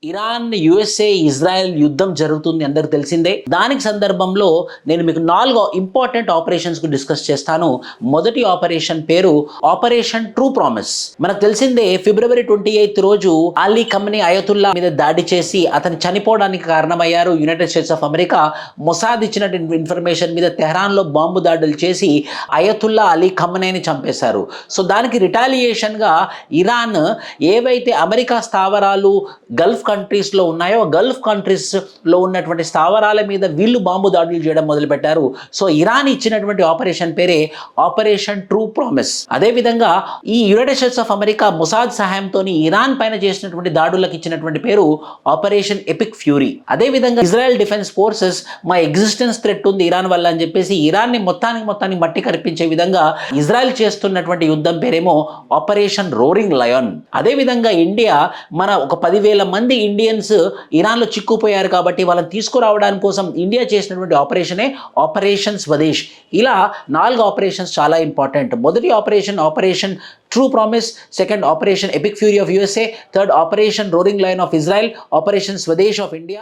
Iran, USA, Israel యుద్ధం జరుగుతుంది అందరికి తెలిసిందే. దానికి సందర్భంలో నేను మీకు 4 ఇంపార్టెంట్ ఆపరేషన్స్ కు డిస్కస్ చేస్తాను. మొదటి ఆపరేషన్ పేరు ఆపరేషన్ ట్రూ ప్రామిస్. మనకు తెలిసిందే ఫిబ్రవరి 28 రోజు అలీ ఖమ్నీ అయతుల్లా మీద దాడి చేసి అతను చనిపోవడానికి కారణమయ్యారు. United States of America Mossad ఇచ్చిన ఇన్ఫర్మేషన్ మీద తెహ్రాన్ లో బాంబు దాడులు చేసి అయతుల్లా అలీ ఖమ్నీని చంపేశారు. సో దానికి రిటాలియేషన్ గా ఇరాన్ ఏవైతే అమెరికా స్థావరాలు గల్ఫ్ కంట్రీస్లో ఉన్నాయో గల్ఫ్ కంట్రీస్లో ఉన్నటువంటి స్థావరాల మీద వీళ్ళు బాంబు దాడులు చేయడం మొదలుపెట్టారు. సో ఇరాన్ ఇచ్చినటువంటి ఆపరేషన్ పేరే ఆపరేషన్ ట్రూ ప్రామిస్. అదేవిధంగా ఈ United States of America Mossad సహాయంతో ఇరాన్ పైన చేసినటువంటి దాడులకు ఇచ్చినటువంటి పేరు ఆపరేషన్ ఎపిక్ ఫ్యూరీ. అదేవిధంగా ఇజ్రాయెల్ డిఫెన్స్ ఫోర్సెస్ మా ఎగ్జిస్టెన్స్ థ్రెట్ ఉంది ఇరాన్ వల్ల అని చెప్పేసి ఇరాన్ని మొత్తానికి మట్టి కరిపించే విధంగా ఇజ్రాయెల్ చేస్తున్నటువంటి యుద్ధం పేరేమో ఆపరేషన్ రోరింగ్ లయన్. అదేవిధంగా ఇండియా మన ఒక 10,000 మంది ఇండియన్స్ ఇరాన్లో చిక్కుపోయారు కాబట్టి వాళ్ళని తీసుకురావడానికి కోసం ఇండియా చేసినటువంటి ఆపరేషనే ఆపరేషన్ స్వదేశ్. ఇలా 4 ఆపరేషన్స్ చాలా ఇంపార్టెంట్. మొదటి operation true promise, second operation epic fury of USA, third operation roaring lion of Israel, operation Swades of India.